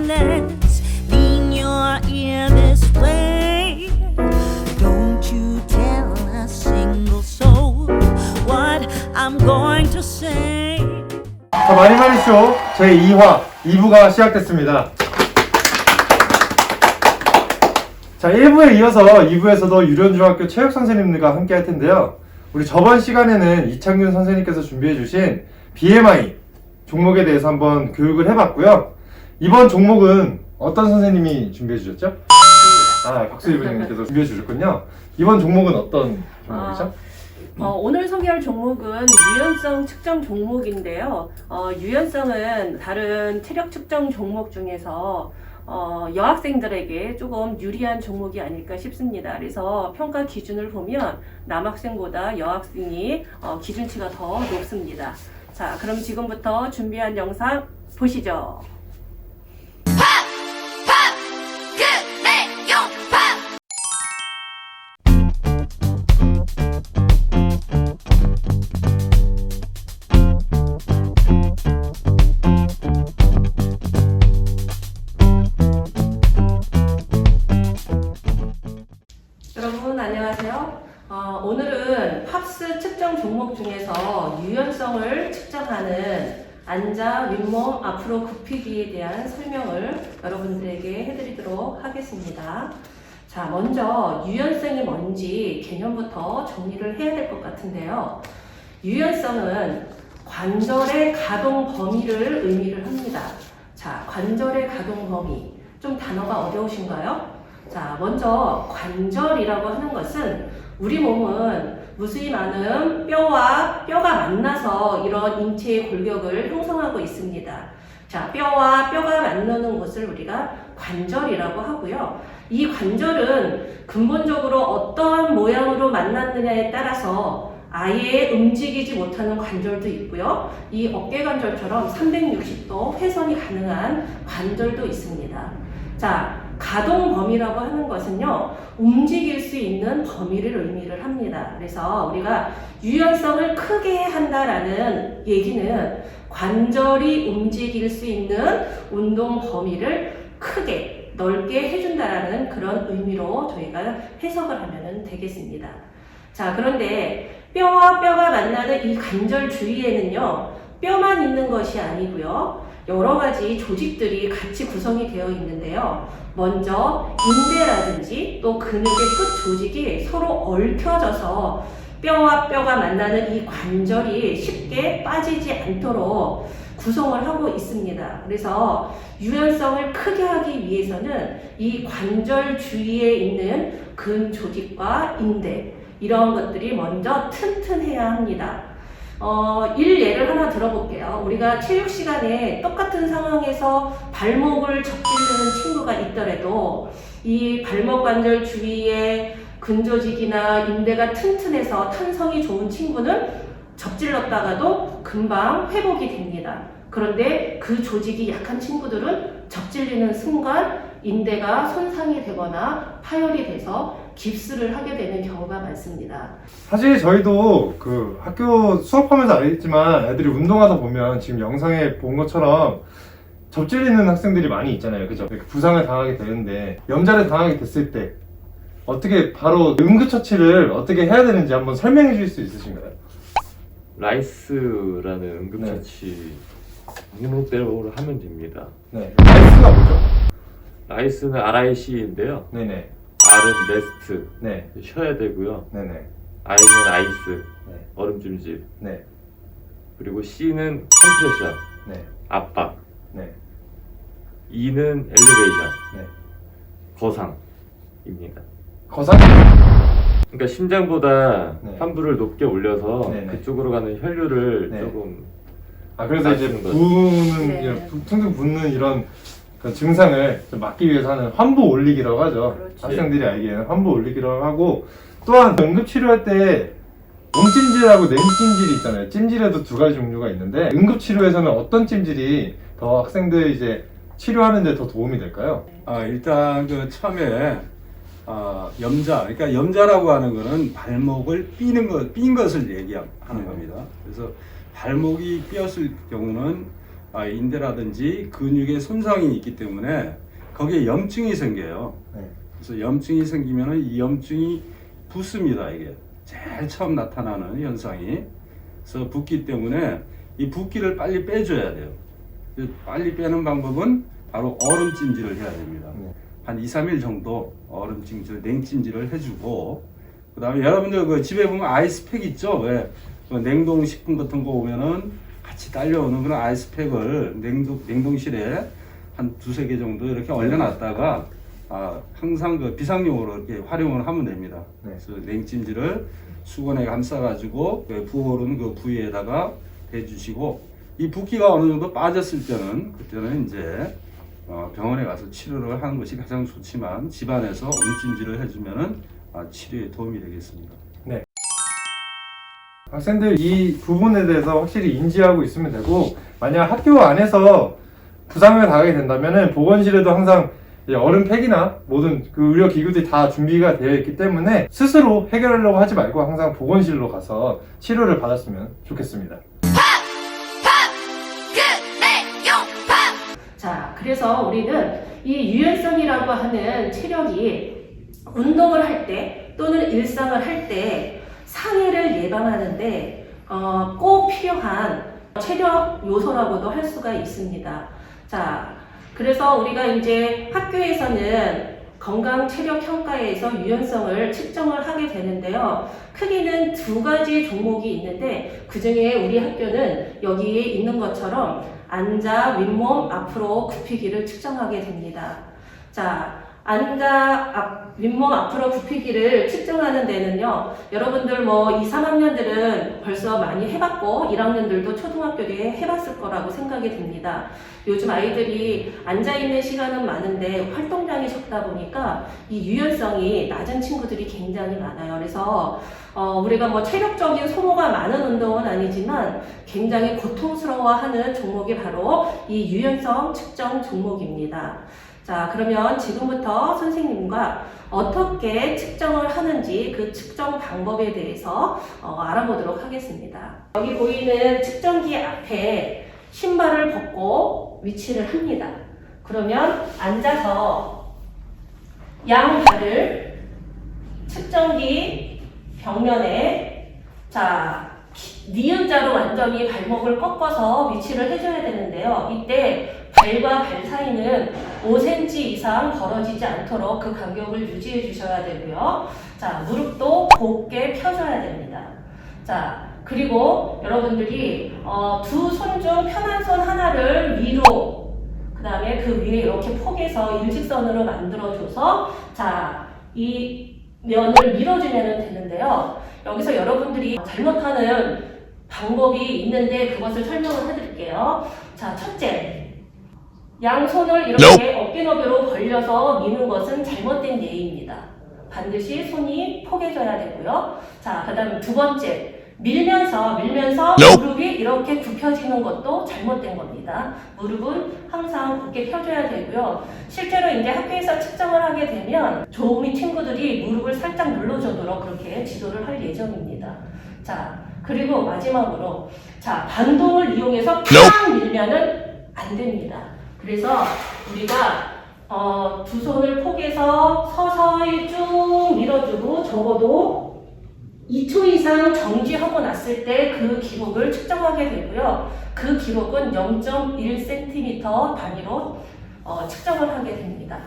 sadness in your ear this way. Don't you tell a single soul what I'm going to say. 자, 마니마니쇼 제2화 2부가 시작됐습니다. 자, 1부에 이어서 2부에서도 유련중학교 체육선생님들과 함께 할 텐데요. 우리 저번 시간에는 이창균 선생님께서 준비해주신 BMI 종목에 대해서 한번 교육을 해봤고요. 이번 종목은 어떤 선생님이 준비해주셨죠? 박수희 부장님께서 준비해주셨군요. 이번 종목은 어떤 종목이죠? 오늘 소개할 종목은 유연성 측정 종목인데요. 유연성은 다른 체력 측정 종목 중에서 여학생들에게 조금 유리한 종목이 아닐까 싶습니다. 그래서 평가 기준을 보면 남학생보다 여학생이 기준치가 더 높습니다. 자, 그럼 지금부터 준비한 영상 보시죠. 여러분 안녕하세요. 오늘은 팝스 측정 종목 중에서 유연성을 측정하는 앉아 윗몸 앞으로 굽히기에 대한 설명을 여러분들에게 해드리도록 하겠습니다. 자, 먼저 유연성이 뭔지 개념부터 정리를 해야 될 것 같은데요. 유연성은 관절의 가동 범위를 의미를 합니다. 자, 관절의 가동 범위. 좀 단어가 어려우신가요? 자, 먼저 관절이라고 하는 것은 우리 몸은 무수히 많은 뼈와 뼈가 만나서 이런 인체의 골격을 형성하고 있습니다. 자, 뼈와 뼈가 만나는 곳을 우리가 관절이라고 하고요. 이 관절은 근본적으로 어떠한 모양으로 만났느냐에 따라서 아예 움직이지 못하는 관절도 있고요. 이 어깨 관절처럼 360도 회전이 가능한 관절도 있습니다. 자, 가동 범위라고 하는 것은요, 움직일 수 있는 범위를 의미를 합니다. 그래서 우리가 유연성을 크게 한다라는 얘기는 관절이 움직일 수 있는 운동 범위를 크게, 넓게 해준다라는 그런 의미로 저희가 해석을 하면 되겠습니다. 자, 그런데 뼈와 뼈가 만나는 이 관절 주위에는요, 뼈만 있는 것이 아니고요, 여러 가지 조직들이 같이 구성이 되어 있는데요. 먼저 인대라든지 또 근육의 끝 조직이 서로 얽혀져서 뼈와 뼈가 만나는 이 관절이 쉽게 빠지지 않도록 구성을 하고 있습니다. 그래서 유연성을 크게 하기 위해서는 이 관절 주위에 있는 근 조직과 인대, 이런 것들이 먼저 튼튼해야 합니다. 예를 하나 들어볼게요. 우리가 체육 시간에 똑같은 상황에서 발목을 접지르는 친구가 있더라도 이 발목 관절 주위에 근조직이나 인대가 튼튼해서 탄성이 좋은 친구는 접질렀다가도 금방 회복이 됩니다. 그런데 그 조직이 약한 친구들은 접질리는 순간 인대가 손상이 되거나 파열이 돼서 깁스를 하게 되는 경우가 많습니다. 사실 저희도 그 학교 수업하면서 알겠지만 애들이 운동하다 보면 지금 영상에 본 것처럼 접질리는 학생들이 많이 있잖아요. 그죠? 부상을 당하게 되는데 염자를 당하게 됐을 때 어떻게 바로 응급처치를 어떻게 해야 되는지 한번 설명해 주실 수 있으신가요? 라이스라는 응급처치 목록대로 하면 됩니다. 네. 라이스가 뭐죠? 라이스는 RIC인데요. 네네. R은 레스트, 네. 쉬어야 되고요. 네네. I는 아이스, 네. 얼음찜질. 네. 그리고 C는 컴프레션, 네. 압박. 네. E는 엘리베이션, 네. 거상입니다. 거상? 그러니까 심장보다 네. 환부를 높게 올려서 네네. 그쪽으로 가는 혈류를 네. 조금 그래서 이제 맞추는 거죠. 부는 네. 이런 퉁퉁 붓는 이런 그런 증상을 좀 막기 위해서 하는 환부 올리기라고 하죠. 그렇지. 학생들이 알기에는 환부 올리기라고 하고, 또한 응급치료할 때 온찜질하고 냉찜질이 있잖아요. 찜질에도 두 가지 종류가 있는데 응급치료에서는 어떤 찜질이 더 학생들 이제 치료하는 데 더 도움이 될까요? 일단 그 처음에 염자, 그러니까 염자라고 하는 거는 발목을 삔는 것, 삔 것을 얘기하는 겁니다. 그래서 발목이 삐었을 경우는 인대라든지 근육에 손상이 있기 때문에 거기에 염증이 생겨요. 네. 그래서 염증이 생기면은 이 염증이 붓습니다. 이게 제일 처음 나타나는 현상이. 그래서 붓기 때문에 이 붓기를 빨리 빼줘야 돼요. 빨리 빼는 방법은 바로 얼음 찜질을 해야 됩니다. 네. 한 2, 3일 정도 얼음 찜질, 냉찜질을 해주고, 그 다음에 여러분들 그 집에 보면 아이스팩 있죠? 왜? 그 냉동식품 같은 거 오면은 같이 딸려오는 그런 아이스팩을 냉동실에 한 2-3개 정도 이렇게 얼려놨다가 항상 그 비상용으로 이렇게 활용을 하면 됩니다. 네. 그래서 냉찜질을 수건에 감싸가지고 그 부어오르는 그 부위에다가 대주시고, 이 붓기가 어느 정도 빠졌을 때는 그때는 이제 병원에 가서 치료를 하는 것이 가장 좋지만 집안에서 온찜질을 해주면은 치료에 도움이 되겠습니다. 네. 학생들 이 부분에 대해서 확실히 인지하고 있으면 되고, 만약 학교 안에서 부상을 당하게 된다면은 보건실에도 항상 얼음팩이나 모든 그 의료 기구들이 다 준비가 되어 있기 때문에 스스로 해결하려고 하지 말고 항상 보건실로 가서 치료를 받았으면 좋겠습니다. 자, 그래서 우리는 이 유연성이라고 하는 체력이 운동을 할 때 또는 일상을 할 때 상해를 예방하는데 꼭 필요한 체력 요소라고도 할 수가 있습니다. 자, 그래서 우리가 이제 학교에서는 건강 체력 평가에서 유연성을 측정을 하게 되는데요. 크게는 2가지 종목이 있는데 그 중에 우리 학교는 여기에 있는 것처럼 앉아 윗몸 앞으로 굽히기를 측정하게 됩니다. 자, 앉아 윗몸 앞으로 굽히기를 측정하는 데는요, 여러분들 뭐 2, 3학년들은 벌써 많이 해봤고 1학년들도 초등학교 때 해봤을 거라고 생각이 됩니다. 요즘 아이들이 앉아있는 시간은 많은데 활동량이 적다 보니까 이 유연성이 낮은 친구들이 굉장히 많아요. 그래서 우리가 뭐 체력적인 소모가 많은 운동은 아니지만 굉장히 고통스러워하는 종목이 바로 이 유연성 측정 종목입니다. 자, 그러면 지금부터 선생님과 어떻게 측정을 하는지 그 측정 방법에 대해서 알아보도록 하겠습니다. 여기 보이는 측정기 앞에 신발을 벗고 위치를 합니다. 그러면 앉아서 양발을 측정기 벽면에 니은자로 완전히 발목을 꺾어서 위치를 해줘야 되는데요. 이때 발과 발 사이는 5cm 이상 벌어지지 않도록 그 간격을 유지해 주셔야 되고요. 자, 무릎도 곧게 펴줘야 됩니다. 자, 그리고 여러분들이 두 손 중 편한 손 하나를 위로, 그 다음에 그 위에 이렇게 포개서 일직선으로 만들어줘서 이 면을 밀어주면 되는데요. 여기서 여러분들이 잘못하는 방법이 있는데 그것을 설명을 해드릴게요. 자, 첫째, 양손을 이렇게 어깨 너비로 벌려서 미는 것은 잘못된 예입니다. 반드시 손이 포개져야 되고요. 자, 그 다음 2번째, 밀면서 무릎이 이렇게 굽혀지는 것도 잘못된 겁니다. 무릎은 항상 굳게 펴줘야 되고요. 실제로 이제 학교에서 측정을 하게 되면 조우미 친구들이 무릎을 살짝 눌러주도록 그렇게 지도를 할 예정입니다. 자, 그리고 마지막으로 반동을 이용해서 팍 밀면은 안 됩니다. 그래서 우리가 두 손을 포개서 서서히 쭉 밀어주고 적어도 2초 이상 정지하고 났을 때 그 기록을 측정하게 되고요. 그 기록은 0.1cm 단위로 측정을 하게 됩니다.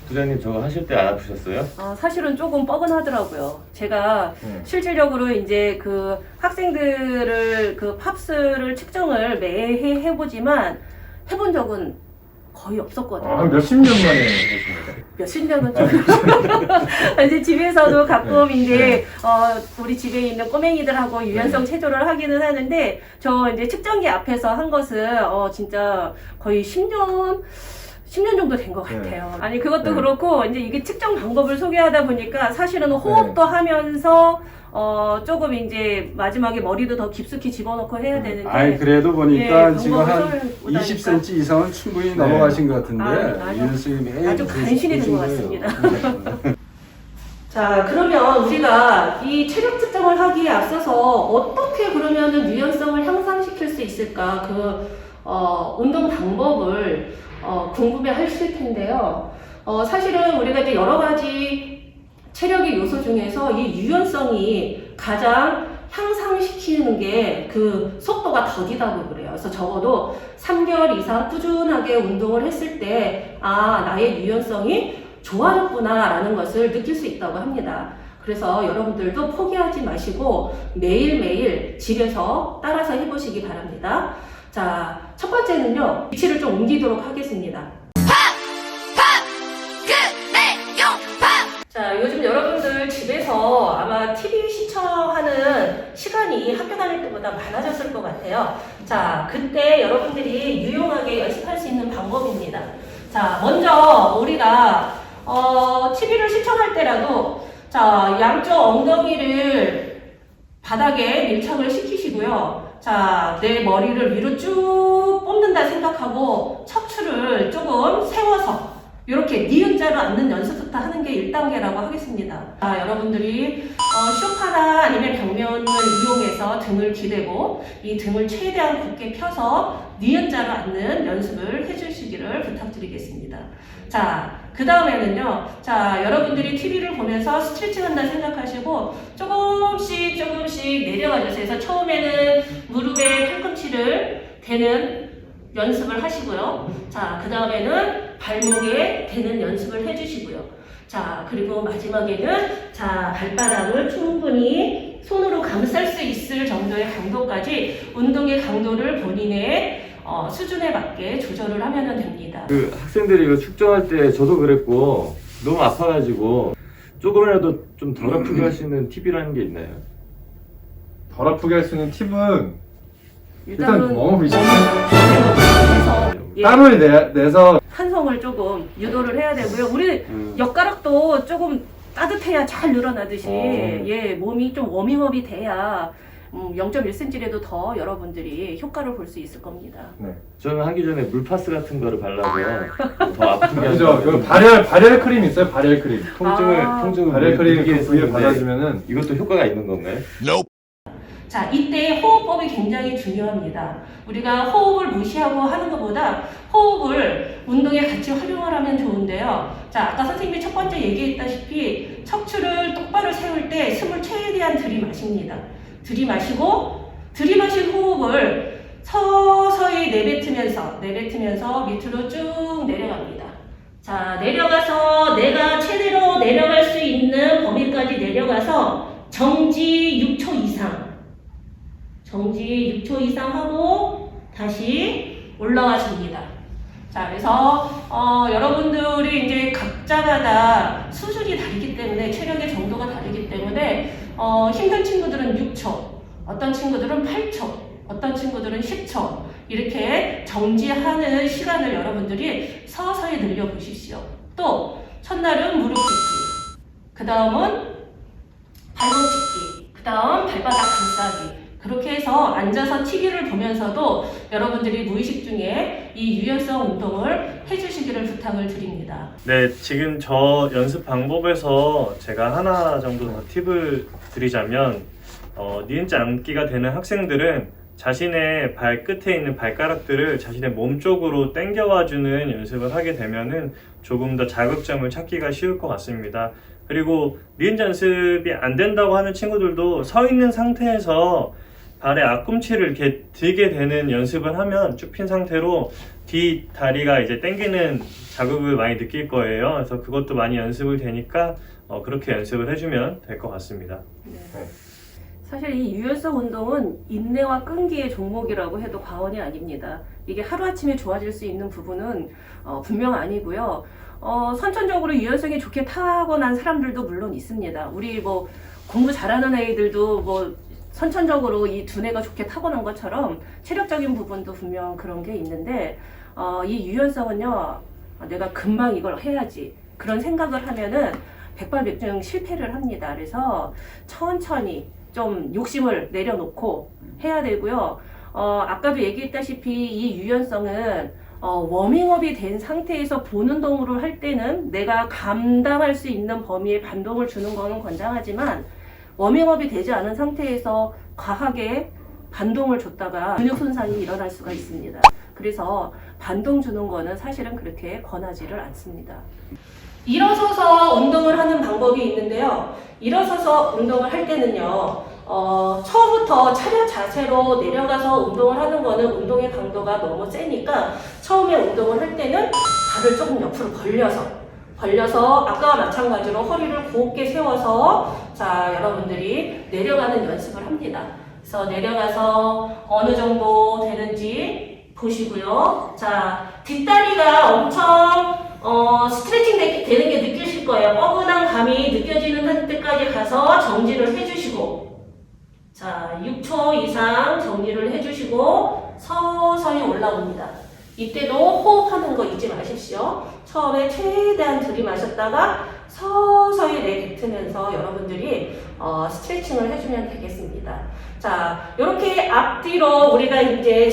부장님 저거 하실 때 안 아프셨어요? 사실은 조금 뻐근하더라고요. 제가 실질적으로 이제 그 학생들을 그 팝스를 측정을 매해 해보지만 해본 적은 거의 없었거든요. 몇십 년 만에 하십니까? 몇십 년은 좀 이제 집에서도 가끔 이제 우리 집에 있는 꼬맹이들하고 유연성 체조를 하기는 하는데 저 이제 측정기 앞에서 한 것은 진짜 거의 10년 정도 된 것 같아요. 아니 그것도 그렇고 이제 이게 측정 방법을 소개하다 보니까 사실은 호흡도 하면서 조금 이제 마지막에 머리도 더 깊숙이 집어넣고 해야 되는데 그래도 보니까 지금 한 방법을 20cm 이상은 충분히 넘어가신 것 같은데 유연성이 매일 아주 간신히 된 것 보신 거예요. 같습니다. 자, 그러면 우리가 이 체력 측정을 하기에 앞서서 어떻게 그러면은 유연성을 향상시킬 수 있을까? 운동 방법을 궁금해 하실 텐데요. 사실은 우리가 이제 여러 가지 체력의 요소 중에서 이 유연성이 가장 향상시키는 게 그 속도가 더디다고 그래요. 그래서 적어도 3개월 이상 꾸준하게 운동을 했을 때, 나의 유연성이 좋아졌구나라는 것을 느낄 수 있다고 합니다. 그래서 여러분들도 포기하지 마시고 매일매일 집에서 따라서 해보시기 바랍니다. 자, 첫 번째는요, 위치를 좀 옮기도록 하겠습니다. 자, 요즘 여러분들 집에서 아마 TV 시청하는 시간이 학교 다닐 때보다 많아졌을 것 같아요. 자, 그때 여러분들이 유용하게 연습할 수 있는 방법입니다. 자, 먼저 우리가 TV를 시청할 때라도 자, 양쪽 엉덩이를 바닥에 밀착을 시키시고요. 자, 내 머리를 위로 쭉 뽑는다 생각하고 척추를 조금 세워서 이렇게 니은자로 앉는 연습부터 하는 게 1단계라고 하겠습니다. 자, 여러분들이 소파나 아니면 벽면을 이용해서 등을 기대고 이 등을 최대한 굳게 펴서 니은자로 앉는 연습을 해주시기를 부탁드리겠습니다. 자, 그 다음에는요, 자, 여러분들이 TV를 보면서 스트레칭 한다 생각하시고 조금씩 내려가 주세요. 그래서 처음에는 무릎에 팔꿈치를 대는 연습을 하시고요. 자, 그 다음에는 발목에 대는 연습을 해주시고요. 자, 그리고 마지막에는 자, 발바닥을 충분히 손으로 감쌀 수 있을 정도의 강도까지 운동의 강도를 본인의 수준에 맞게 조절을 하면 됩니다. 그 학생들이 이거 축정할 때 저도 그랬고 너무 아파가지고 조금이라도 좀 덜 아프게 할 수 있는 팁이라는 게 있나요? 덜 아프게 할 수 있는 팁은 일단 일단은 웜업이죠. 해서 땀을 내서 탄성을 조금 유도를 해야 되고요. 우리 엿가락도 조금 따뜻해야 잘 늘어나듯이 몸이 좀 워밍업이 돼야 0.1cm라도 더 여러분들이 효과를 볼 수 있을 겁니다. 네. 저는 하기 전에 물파스 같은 거를 발라서 더 아프게 그죠? 그 발열 크림 있어요? 발열 크림. 통증을 발열 크림 느끼게 그 부위에 했었는데 발라주면은 이것도 효과가 있는 건가요? 자, 이때 호흡법이 굉장히 중요합니다. 우리가 호흡을 무시하고 하는 것보다 호흡을 운동에 같이 활용을 하면 좋은데요. 자, 아까 선생님이 첫 번째 얘기했다시피 척추를 똑바로 세울 때 숨을 최대한 들이마십니다. 들이마시고 들이마신 호흡을 서서히 내뱉으면서 밑으로 쭉 내려갑니다. 자, 내려가서 내가 최대로 내려갈 수 있는 범위까지 내려가서 정지 6초 이상 하고 다시 올라와줍니다. 자, 그래서 여러분들이 이제 각자마다 수준이 다르기 때문에 체력의 정도가 다르기 때문에 힘든 친구들은 6초, 어떤 친구들은 8초, 어떤 친구들은 10초 이렇게 정지하는 시간을 여러분들이 서서히 늘려보십시오. 또 첫날은 무릎 찢기, 그 다음은 발목 찢기, 그 다음 발바닥 감싸기 그렇게 해서 앉아서 TV를 보면서도 여러분들이 무의식 중에 이 유연성 운동을 해주시기를 부탁을 드립니다. 네, 지금 저 연습 방법에서 제가 하나 정도 더 팁을 드리자면 니은자 앉기가 되는 학생들은 자신의 발끝에 있는 발가락들을 자신의 몸 쪽으로 당겨와주는 연습을 하게 되면은 조금 더 자극점을 찾기가 쉬울 것 같습니다. 그리고 니은자 연습이 안 된다고 하는 친구들도 서 있는 상태에서 발의 앞꿈치를 이렇게 들게 되는 연습을 하면 쭉 핀 상태로 뒤 다리가 이제 당기는 자극을 많이 느낄 거예요. 그래서 그것도 많이 연습을 되니까 그렇게 연습을 해주면 될 것 같습니다. 네. 사실 이 유연성 운동은 인내와 끈기의 종목이라고 해도 과언이 아닙니다. 이게 하루아침에 좋아질 수 있는 부분은 분명 아니고요. 선천적으로 유연성이 좋게 타고난 사람들도 물론 있습니다. 우리 뭐 공부 잘하는 애들도 뭐 선천적으로 이 두뇌가 좋게 타고난 것처럼 체력적인 부분도 분명 그런 게 있는데 이 유연성은요, 내가 금방 이걸 해야지 그런 생각을 하면은 백발백중 실패를 합니다. 그래서 천천히 좀 욕심을 내려놓고 해야 되고요. 아까도 얘기했다시피 이 유연성은 워밍업이 된 상태에서 본운동으로 할 때는 내가 감당할 수 있는 범위의 반동을 주는 거는 권장하지만 워밍업이 되지 않은 상태에서 과하게 반동을 줬다가 근육 손상이 일어날 수가 있습니다. 그래서 반동 주는 거는 사실은 그렇게 권하지를 않습니다. 일어서서 운동을 하는 방법이 있는데요. 일어서서 운동을 할 때는요, 처음부터 차렷 자세로 내려가서 운동을 하는 거는 운동의 강도가 너무 세니까 처음에 운동을 할 때는 발을 조금 옆으로 벌려서 아까와 마찬가지로 허리를 곱게 세워서 자, 여러분들이 내려가는 연습을 합니다. 그래서 내려가서 어느 정도 되는지 보시고요. 자, 뒷다리가 엄청 스트레칭 되는 게 느껴질 거예요. 뻐근한 감이 느껴지는 때까지 가서 정지를 해주시고, 자, 6초 이상 정지를 해주시고 서서히 올라옵니다. 이때도 호흡하는 거 잊지 마십시오. 처음에 최대한 들이마셨다가 서서히 내뱉으면서 여러분들이 스트레칭을 해주면 되겠습니다. 자, 이렇게 앞뒤로 우리가 이제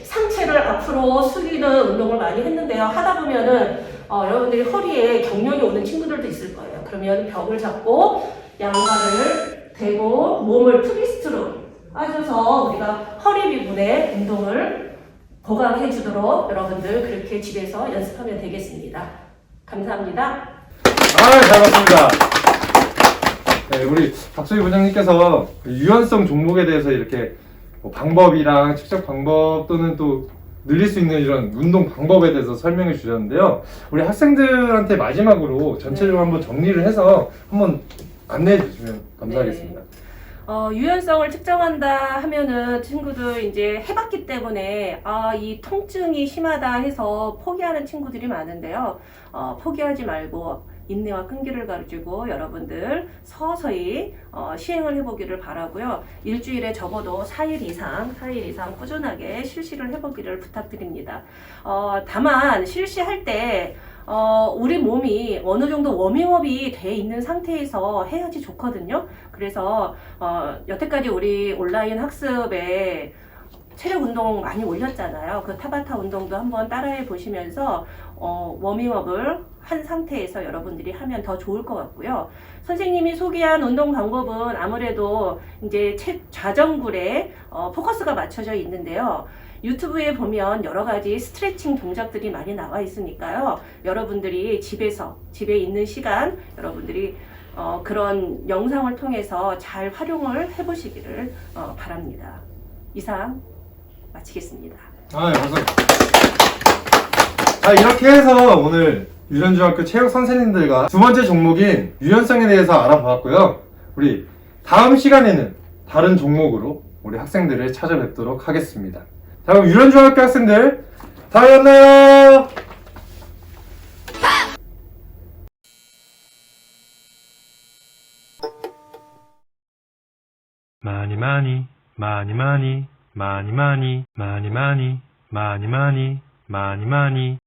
상체를 앞으로 숙이는 운동을 많이 했는데요. 하다 보면은 여러분들이 허리에 경련이 오는 친구들도 있을 거예요. 그러면 벽을 잡고 양발을 대고 몸을 트위스트로 빠져서 우리가 허리 부분에 운동을 보강해 주도록 여러분들 그렇게 집에서 연습하면 되겠습니다. 감사합니다. 잘 봤습니다. 네, 우리 박소희 부장님께서 유연성 종목에 대해서 이렇게 뭐 방법이랑 측정 방법 또는 또 늘릴 수 있는 이런 운동 방법에 대해서 설명해 주셨는데요. 우리 학생들한테 마지막으로 전체적으로 한번 정리를 해서 한번 안내해 주시면 감사하겠습니다. 유연성을 측정한다 하면은 친구들 이제 해봤기 때문에 이 통증이 심하다 해서 포기하는 친구들이 많은데요. 포기하지 말고 인내와 끈기를 가지고 여러분들 서서히 시행을 해보기를 바라고요. 일주일에 적어도 4일 이상 꾸준하게 실시를 해보기를 부탁드립니다. 다만 실시할 때 우리 몸이 어느 정도 워밍업이 돼 있는 상태에서 해야지 좋거든요. 그래서 여태까지 우리 온라인 학습에 체력 운동 많이 올렸잖아요. 그 타바타 운동도 한번 따라해 보시면서 워밍업을 한 상태에서 여러분들이 하면 더 좋을 것 같고요. 선생님이 소개한 운동 방법은 아무래도 이제 좌정굴에 포커스가 맞춰져 있는데요. 유튜브에 보면 여러 가지 스트레칭 동작들이 많이 나와 있으니까요. 여러분들이 집에 있는 시간 여러분들이 그런 영상을 통해서 잘 활용을 해보시기를 바랍니다. 이상 마치겠습니다. 감사합니다. 자, 이렇게 해서 오늘 유련중학교 체육 선생님들과 두 번째 종목인 유연성에 대해서 알아보았고요. 우리 다음 시간에는 다른 종목으로 우리 학생들을 찾아뵙도록 하겠습니다. 자, 그럼 유련중학교 학생들 다음에 만나요. 많이 많이 많이 많이 많이 많이 많이 많이 많이 많이 많이 많이